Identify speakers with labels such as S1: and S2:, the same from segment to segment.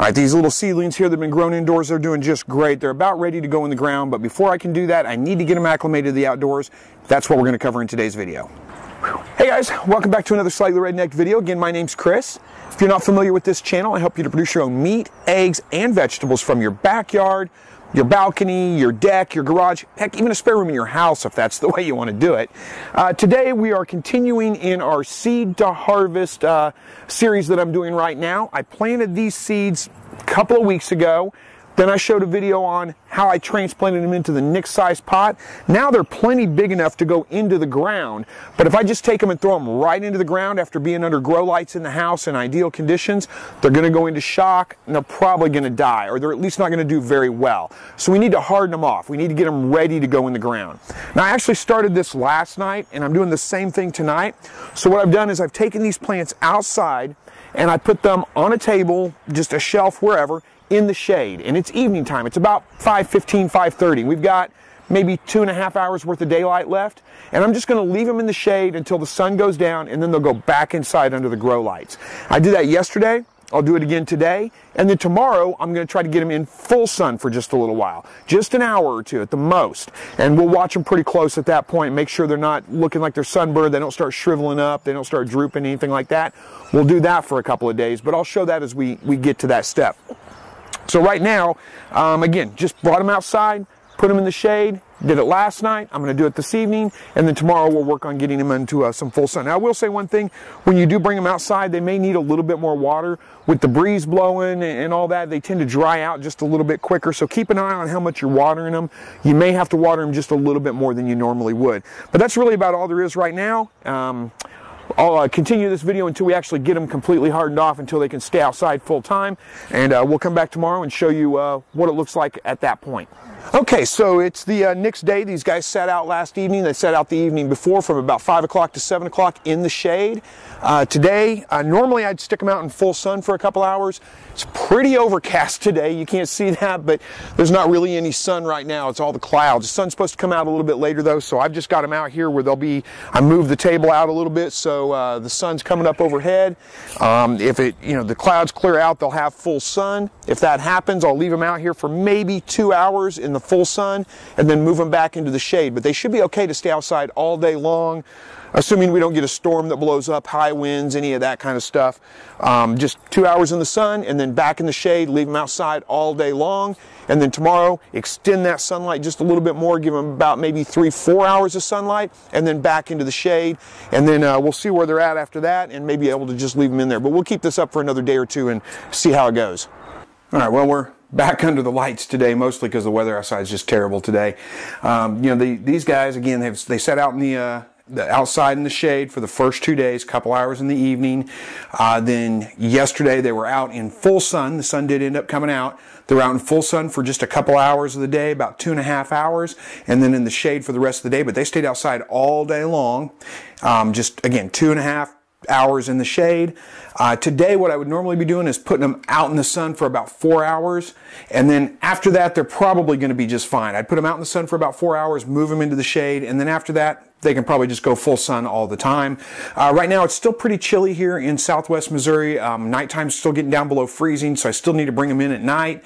S1: All right, these little seedlings here that have been grown indoors, they're doing just great. They're about ready to go in the ground, but before I can do that, I need to get them acclimated to the outdoors. That's what we're going to cover in today's video. Hey guys, welcome back to another Slightly Redneck video. Again, my name's Chris. If you're not familiar with this channel, I help you to produce your own meat, eggs, and vegetables from your backyard, your balcony, your deck, your garage, heck, even a spare room in your house if that's the way you want to do it. Today we are continuing in our seed to harvest series that I'm doing right now. I planted these seeds a couple of weeks ago. Then I showed a video on how I transplanted them into the Nick size pot. Now they're plenty big enough to go into the ground, but if I just take them and throw them right into the ground after being under grow lights in the house in ideal conditions, they're going to go into shock and they're probably going to die, or they're at least not going to do very well. So we need to harden them off. We need to get them ready to go in the ground. Now I actually started this last night and I'm doing the same thing tonight. So what I've done is I've taken these plants outside and I put them on a table, just a shelf, wherever, in the shade, and it's evening time. It's about 5:15, 5:30. We've got maybe 2.5 hours worth of daylight left, and I'm just going to leave them in the shade until the sun goes down, and then they'll go back inside under the grow lights. I did that yesterday. I'll do it again today, and then tomorrow I'm going to try to get them in full sun for just a little while, just an hour or two at the most, and we'll watch them pretty close at that point, make sure they're not looking like they're sunburned, they don't start shriveling up, they don't start drooping, anything like that. We'll do that for a couple of days, but I'll show that as we get to that step. So right now, again, just brought them outside, put them in the shade, did it last night, I'm going to do it this evening, and then tomorrow we'll work on getting them into some full sun. Now I will say one thing, when you do bring them outside, they may need a little bit more water. With the breeze blowing and all that, they tend to dry out just a little bit quicker, so keep an eye on how much you're watering them. You may have to water them just a little bit more than you normally would. But that's really about all there is right now. I'll continue this video until we actually get them completely hardened off, until they can stay outside full time, and we'll come back tomorrow and show you what it looks like at that point. Okay, so it's the next day. These guys sat out last evening. They sat out the evening before from about 5 o'clock to 7 o'clock in the shade. Today, normally I'd stick them out in full sun for a couple hours. It's pretty overcast today. You can't see that, but there's not really any sun right now. It's all the clouds. The sun's supposed to come out a little bit later though, so I've just got them out here where they'll be, I moved the table out a little bit so the sun's coming up overhead. If the clouds clear out, they'll have full sun. If that happens, I'll leave them out here for maybe 2 hours in the full sun and then move them back into the shade. But they should be okay to stay outside all day long, assuming we don't get a storm that blows up, high winds, any of that kind of stuff. Just 2 hours in the sun and then back in the shade, leave them outside all day long. And then tomorrow, extend that sunlight just a little bit more, give them about maybe 3-4 hours of sunlight, and then back into the shade. And then we'll see where they're at after that and maybe able to just leave them in there. But we'll keep this up for another day or two and see how it goes. All right, well, we're back under the lights today, mostly because the weather outside is just terrible today. These guys, again, they sat out in the outside in the shade for the first 2 days, a couple hours in the evening. Then yesterday they were out in full sun. The sun did end up coming out. They were out in full sun for just a couple hours of the day, about 2.5 hours, and then in the shade for the rest of the day. But they stayed outside all day long. Just, again, 2.5 hours in the shade. Today what I would normally be doing is putting them out in the sun for about 4 hours, and then after that they're probably going to be just fine. I'd put them out in the sun for about 4 hours, move them into the shade, and then after that they can probably just go full sun all the time. Right now it's still pretty chilly here in southwest Missouri. Nighttime's still getting down below freezing, so I still need to bring them in at night.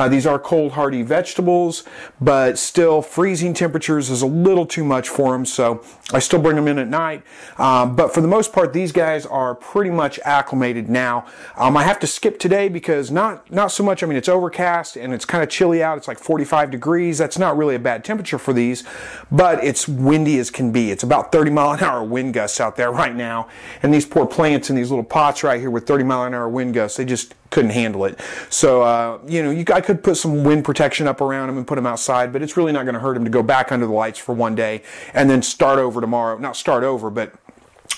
S1: These are cold hardy vegetables, but still freezing temperatures is a little too much for them, so I still bring them in at night. But for the most part, these guys are pretty much acclimated now. I have to skip today because not so much, I mean, it's overcast and it's kind of chilly out. It's like 45 degrees. That's not really a bad temperature for these, but it's windy as can be. It's about 30-mile-an-hour wind gusts out there right now, and these poor plants in these little pots right here with 30-mile-an-hour wind gusts, they just couldn't handle it. So, I could put some wind protection up around them and put them outside, but it's really not going to hurt them to go back under the lights for one day and then start over tomorrow. Not start over, but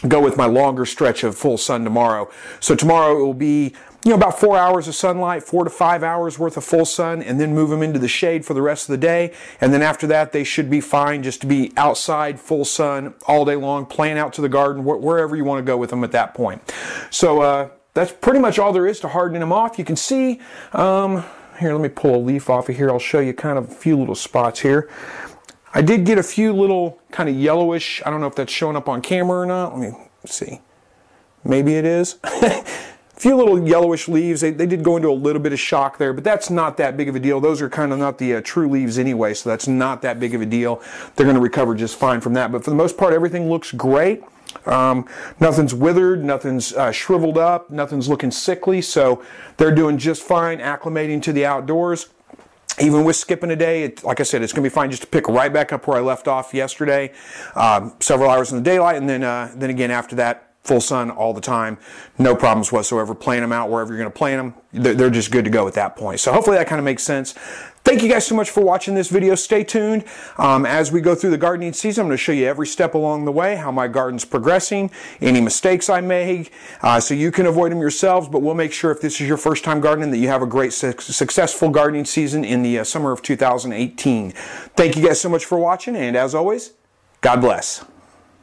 S1: go with my longer stretch of full sun tomorrow. So tomorrow it will be about 4 hours of sunlight, 4 to 5 hours worth of full sun, and then move them into the shade for the rest of the day. And then after that, they should be fine just to be outside, full sun, all day long, playing out to the garden, wherever you want to go with them at that point. So that's pretty much all there is to hardening them off. You can see, here, let me pull a leaf off of here. I'll show you kind of a few little spots here. I did get a few little kind of yellowish, I don't know if that's showing up on camera or not. Let me see. Maybe it is. few little yellowish leaves. They did go into a little bit of shock there, but that's not that big of a deal. Those are kind of not the true leaves anyway, so that's not that big of a deal. They're going to recover just fine from that. But for the most part, everything looks great. Nothing's withered, nothing's shriveled up, nothing's looking sickly, so they're doing just fine acclimating to the outdoors. Even with skipping a day, like I said, it's going to be fine just to pick right back up where I left off yesterday. Several hours in the daylight, and then again after that, full sun all the time. No problems whatsoever. Plant them out wherever you're going to plant them. They're just good to go at that point. So hopefully that kind of makes sense. Thank you guys so much for watching this video. Stay tuned. As we go through the gardening season, I'm going to show you every step along the way, how my garden's progressing, any mistakes I make, so you can avoid them yourselves, but we'll make sure if this is your first time gardening that you have a great successful gardening season in the summer of 2018. Thank you guys so much for watching, and as always, God bless.